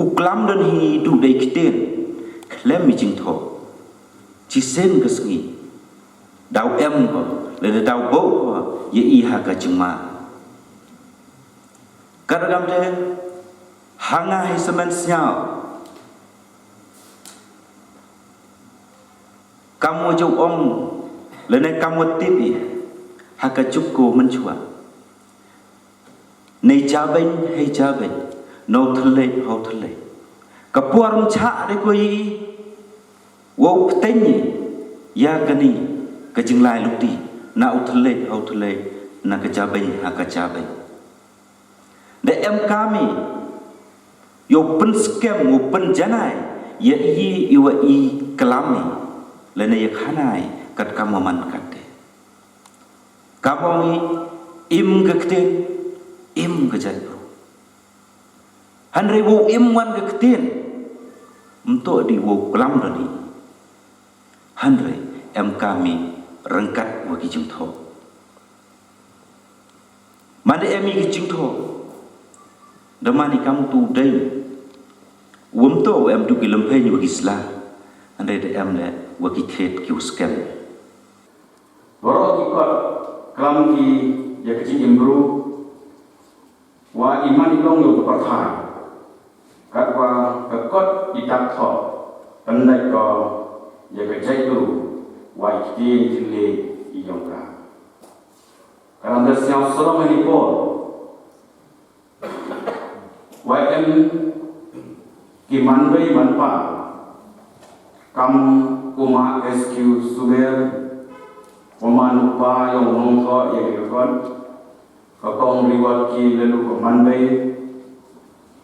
uklam dan hi du dei kiten klem mi jing tho chi sen ka sngi dau em ko le dau bo ko ye i ha ka jingma kadagam de hanga hi semen snyao kamu jo ong le ne kamu tipi ha ka chuk ko man chua nei cha ben hay cha ben no thale ho thale ka puarum cha de ko yi wo tenni ya kani ka jinglai lukti na uthale ho thale na ka cha ben ha ka cha ben de em kami yo pen skem wo pen janai ye yi iwa i kalami le ne khanai kat kamaman katte kabongi im gakte im gajat han rewo im wan gakten untuk di wo kelam tadi han re em kami rengkat bagi jengtho mande emi ki jengtho damani kamu tu dai wumto em du ki lempe ni bagi sla ande de em le bagi thet ki uskem boro ki kot kelam ki ya kecil imru wa iman ilong yo perthai kat wa kekot idak tho pendai ko ya kecai tu wa ki jile iyong ka karena siang solam ni po wa em ki manbai manpa kam kuma SQ suber Oman upa yang nongko yang ikut kakong riwat ki lalu kemanbai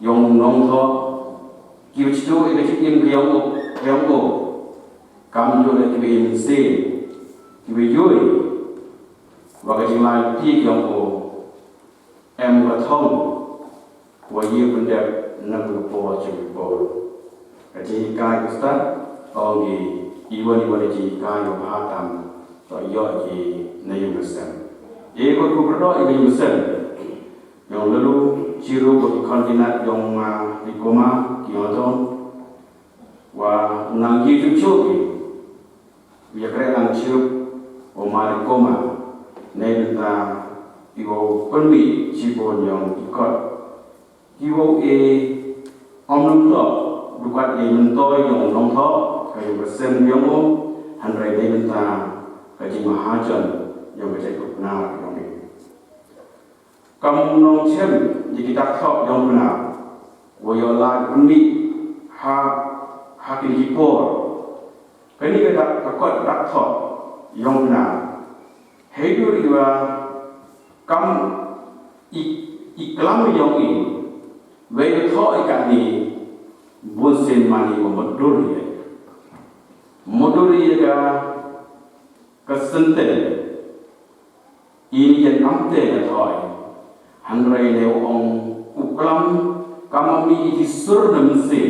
yang nongko ki ucitu ida kitim yang o kam jo le ki im se ki yui wa ka jingla ti yang o em ka thong wa yi benda na ku po chi po ka ji kai sta ong gi iwan ji kai yo ha tam to yo ji na yu sen e ko ku pro i yu sen yang lalu ciru bagi kontinat yang di koma kioton wa nang ki chu bi ya kre lang ciru o ma di koma nei ta iwo penwi cibon yang ikot iwo e omnum to bukat e mentoy yang nong tho kai bersen yang o hanrai nei ta kaji mahajan yang bercakap benar yang ini. Kamu nong cem jika tak tahu yang benar, wayolah undi ha kipor. Kini kita takut tak tahu yang benar. Hidup dia kamu iklam yang ini, wayolah tahu ikan ini bukan mani modur dia kesenten ini yang amte na thoi hangrai leo ong uklam kamami di sur na mse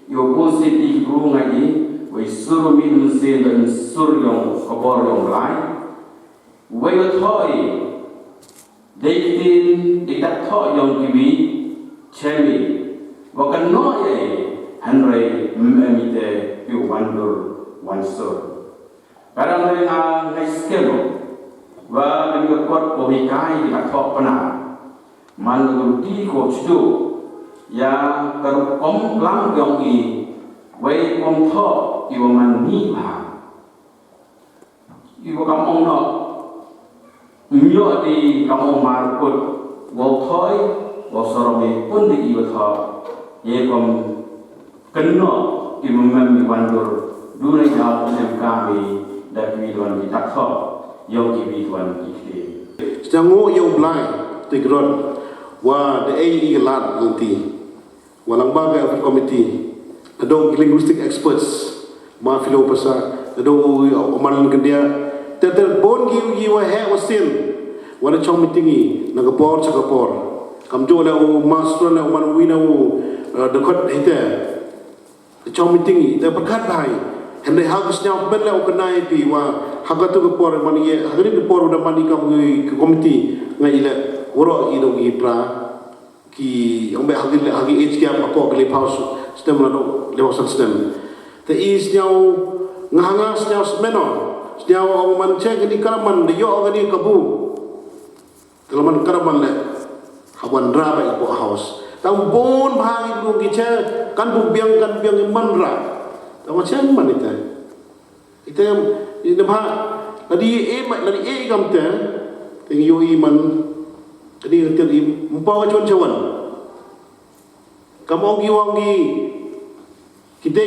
yo bose di gru ngai we sur min mse dan sur yong kabor yong lai we yo thoi deitin idak thoi yong kiwi chemi wakan no ye hangrai mmite yu wandur wansur Kadang mereka naiskelo, wa mereka kuat pomikai di katok pernah, mandu di kocu, ya terkom lang yang i, wei kom tho, iwa mani lah, iwa kamu no, myo di kamu markut, wa thoi, wa soromi pun di iwa tho, ye kom keno, iwa mami wandur, dua jauh sem kami. Dan tuan kita tahu yang tuan kita. Jangan yang blind tegron, wah the AE lat nanti, walang bagai komiti, ada linguistic experts, maafilo pasal, ada omalan kendia, teter bon giu wah wasil, wana chong meetingi, nagapor cakapor, kamjo le master le oman wina dekat hite, chong meetingi, te perkat bahai. Hendak hagus nyau bela ukenai pi wa hagatu ke por mani ye hagri ke por udah mani kamu ke komiti ngai le woro idong ipra ki ông bé hagi age kia apa ke lepas sistem lalu lewat sistem te is nyau nganga nyau semeno nyau orang mancing ini karaman de yo gani kabu kalaman karaman le hawan ra ba ibu house tang bon bahagi bu kiche kan bu biang man ra tang macam man ite ini bah ladi gam te ting yo iman jadi nanti membawa cuan-cuan. Kamu wangi kita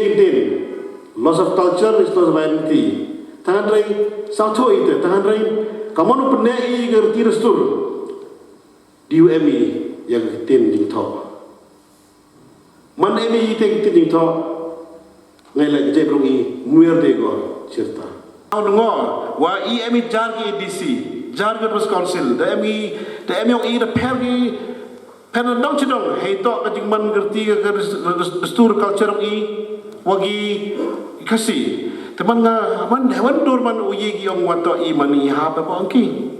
loss of culture is loss of identity. Tangan rai satu itu, tangan rai kamu nu pernah ngerti restur DUMI yang kita ni tahu. Mana ini kita ni tahu ngai lagi jadi berungi muir dego cerita. Awak dengar, wah EMI jar ke DC. Jargon was council the emi yang ira pergi penandang cedong hei to kajingman gerti ke restur culture i wagi kasi teman nga man hewan dur man uyi gi ong wato i mani ha pa angki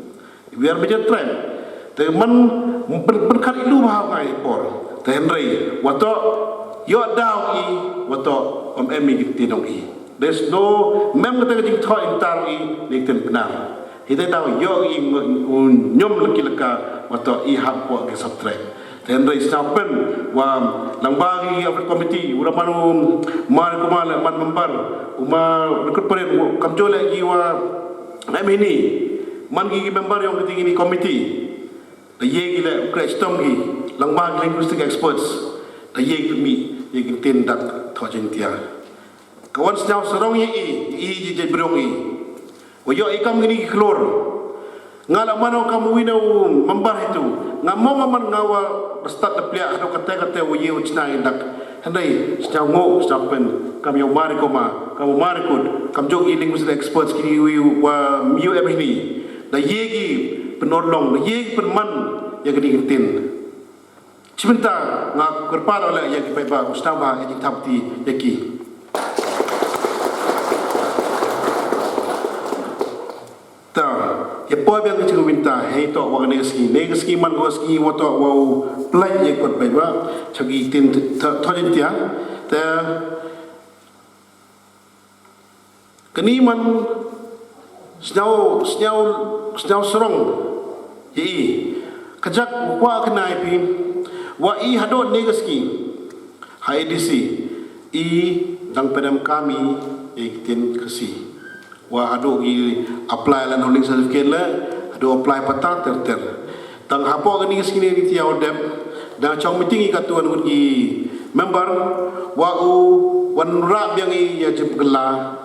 biar beja trend teman berkat ilu ha ngai por tenrei wato yo daw i wato om emi giti dong i there's no mem kata kajing tho intar i nikten benar. Kita tahu yo nyom laki leka atau ihap buat ke subtract. Dan dari sahabat wa langbagi Afrika Komiti uramanu mar kumal man member umar ikut peren kamjol lagi wa ini man gigi member yang ketinggi ni komiti. Da ye gila crash tom gi langbagi linguistic experts da ye mi ye tindak thojeng tia. Kawan sejauh serong ye je berong ye. Wayo ikam gini keluar. Ngala mana kamu winau membar itu. Ngamo maman ngawa start deplia atau kata-kata wayo cina indak. Hendai sejauh ngo sapen kami yang mari koma, kamu mari kud, kamu jogi linguistic experts kini wa miu ini. Da yegi penolong, da yegi perman yang gini kentin. Cimenta ngak kerpala oleh yang kita ustawa yang tapti yaki. Ya poin yang kita minta, hei to wang negasi man goski wato wau play ye kot beba, cagi tin thojin tia, te kini man sejauh serong, ye kejak wa kenai pi, wa i hadot negasi, HIDC, i dang pedam kami ye tin kasi. Wah adu i apply lan holding certificate la adu apply patah ter tang hapo gani skini ni tiaw dem dan chong meeting i katuan gi member wa u wan ra biang i ya jep gela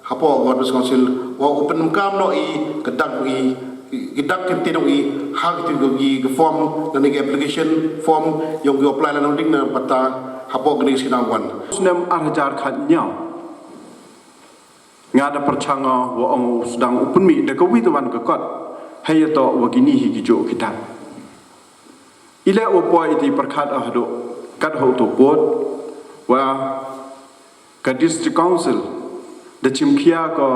hapo god council wa open kam no i kedak i gidak kenti no i hak tu gi form dan gi application form yang gi apply lan holding na patah hapo gani skina wan snem arjar khat nyau ngada percanga wa ong sedang upunmi de kawi tuan kekot hayato wagini higijo kita ile opo iti perkhat ahdo kat ho to pot wa ka district council de chimkhia ko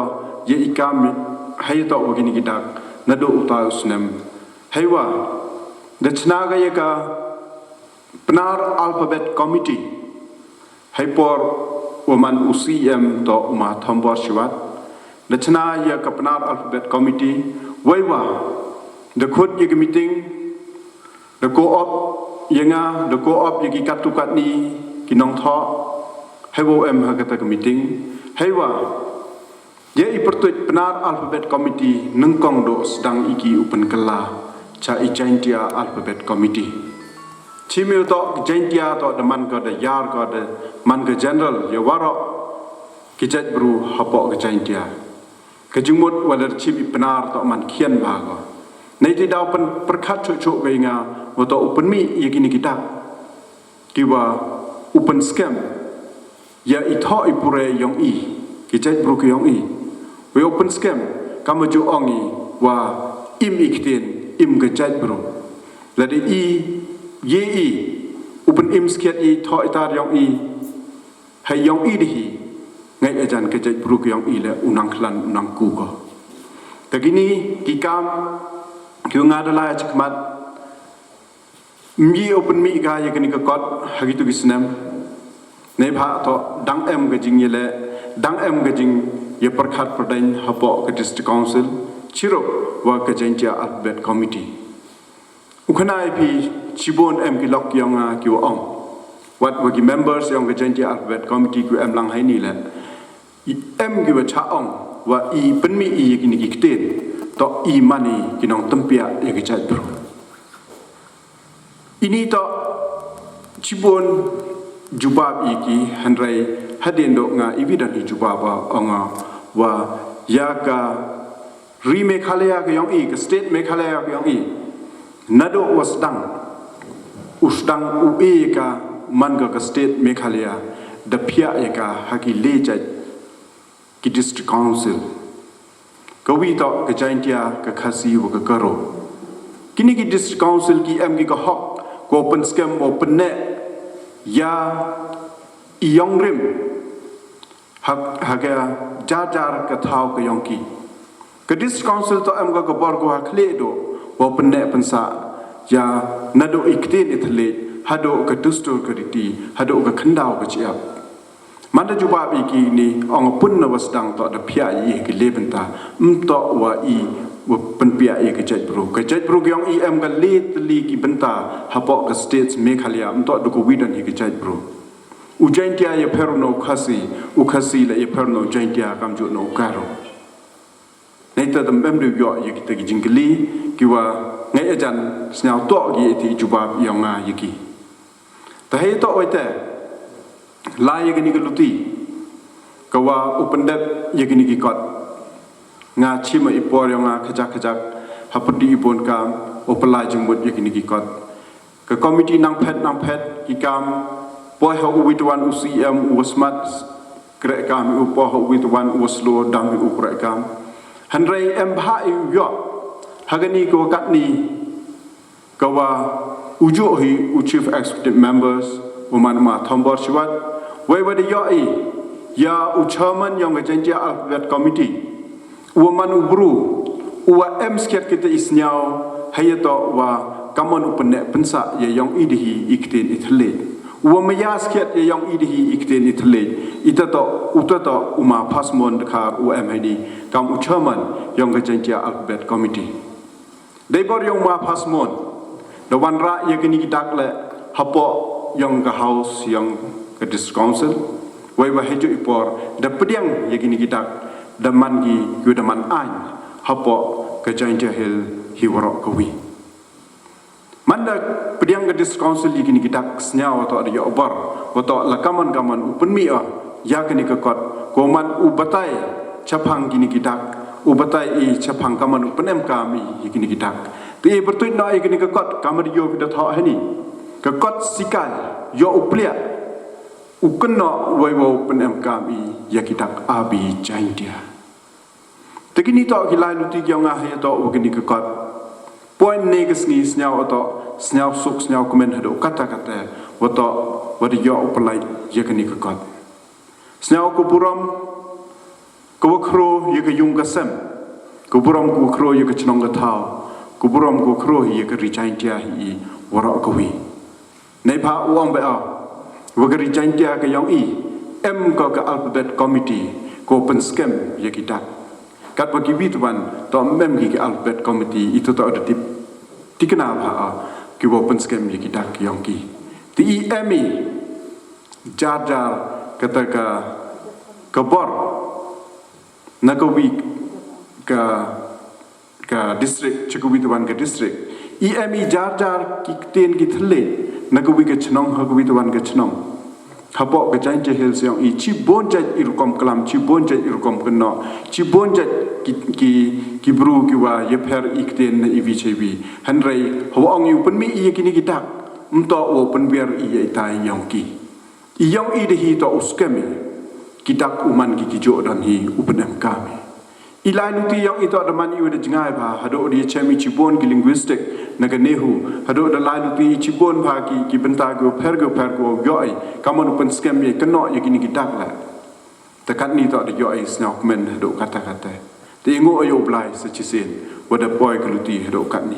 ye ikam hayato wagini kita nado uta usnem haywa de chnaga ye ka penar alphabet committee haypor Waman UCM to Umar Thambor Shivat, the China ya Kapanar Alphabet Committee, Waiwa, the Kut Yagi meeting, the co-op Yanga, the co-op Yagi Katukatni, Kinong Tho, Hewo M Hagata meeting, Hewa, Ye Ipertuit Penar Alphabet Committee, Nungkong do Sedang Iki Upen Kela, Cha Ijaintia Alphabet Committee. Cimil to jentia to the man ko the yar ko the man ko general ya waro kijat bru hapo ke jentia kejumut waler cibi penar to man kian ba ko nei ti daw pen perkhat chu be nga woto open mi yekini kita kiwa open scam ya itho ipure yong i kijat bru ko yong i we open scam kamu ju ongi wa im iktin im kijat bru ladi i ye i upen im skiat i tho itar yong i hay yong i dihi ngai ajan ke jai bruk yong i le unang klan unang ku ko tagini kikam kyu ngadala chakmat mi open mi ga ya kini ka kot hagitu gisnam nei pha to dang em ga jing yele dang em ga jing ye parkhat prodain hapo ka district council chiro wa ka jentia alphabet committee ukhana ip chibon em ki lok yanga ki ong what were the members yang ka jentia alphabet committee ku em lang hai ni la em ki wa cha ong wa I penmi I kini ki kten to I mani kinong tempia ye ki chat bro ini to chibon jubab iki handrai hadendo nga evident I jubaba onga wa ya ka re Meghalaya ka yong I ka state Meghalaya ka yong I nado wasdang usdang ue ka man ka state Meghalaya da pia ya ka haki lejat ki district council ka wi to ka jaintia ka khasi wa ka karo kini ki district council ki em ki ka hok ko open scam open net ya iyong rim haga jajar ka thau ka yongki ka district council to em ga bor ko hakle do open net pensa ya nado iktin ithle hado ka dustur ka riti hado ka khandau ka chiap manda jubab iki ni ong pun na wasdang to da phia yi ki lebenta to wa I wa penpia I ka jaj bro gyong I em ga let li ki benta hapo ka states Meghalaya to do ko widan hi ka jaj bro u jaintia ye perno khasi u khasi la ye perno jaintia kam ju no karo nei ta dam bem du yo yi ki ta ki jingli ki wa ngai ajan snyao to gi ti jubab yonga yi ki ta he to oite la ye gini geluti kawa upendep ye gini ki kot nga chima ipor yang nga khajak hapudi ipon kam opala jumut ye gini ki kot ka committee nang phet ki kam boy ho with one UCM was smart kre kam u po ho with one was slow dam u kre kam handrai em bha yo hagani ko katni kawa ujo hi u chief executive members uman ma thombor shiwat wai wadi yo I ya u chairman yang ga jenja alphabet committee uman ubru uwa em sket kita isnyao hayato wa kamon upne pensa ye yang idhi ikten ithle uwa maya sket ye yang idhi ikten ithle utato uma pasmon kha u MID kam u chairman yang ga jenja alphabet committee debor yang ma pasmon the one ra ye gini dakle hapo yang ga house yang ke district council wai wa hejo ipor da pediang ye gini gidak da man gi gu da man an hapo ke jaintia hil hi warok ko wi manda pediang ke district council ye gini gidak snyao to ada yo bor to la kaman upun mi ya gini ke kot ko man u batai chapang gini gidak u batai I chapang kaman upenem kami ye gini gidak ti bertuit na ye gini ke kot kamar yo kita tha hani ke kot sikal yo uplia ukno waiwo penem kami ya kitak abi jaintia tegini to kilai luti gyong ah ya to ugini ke kot point negas ni snyao to snyao suk snyao komen hado kata wato wadi yo upalai ya gini ke kot snyao ko buram ko kro ya ke yung kasem ko buram ko kro ya ke chnong ga thao ko buram ko kro ya ke ri jaintia hi wara ko wi nei pha uang ba wagari jaintia ka yang I em ka alphabet committee ko open scam ye kita kat bagi bituan to mem ki alphabet committee itu to ada tikna pha ki open scam ye kita ki yang ki ti emi jar kata ka bor na ko wi ka district chikubituan ka district emi jar ki ten ki thle nakuwi ke chnong hakuwi tuan ke chnong hapo ke jain je hel seong I chi bonjat irukom kalam chi bonjat irukom kno chi bonjat ki bru ki wa ye pher ikten na IVCB hanrei ho ong yu pen mi I kini kitak mto o pen biar I tai yong ki I yong I de hi to uskemi kitak uman ki jo dan hi upenem kami ilai nuti yang itu ada mani udah jengai bah hado dia cemi cibon ki linguistik naga nehu hado ada lai nuti cibon bah ki benta go pergo yoi kamu nupen scam ye keno ye kini gidak la tekat ni to ada yoi snap men hado kata te ingo ayo blai sechisin wada boy keluti hado kat ni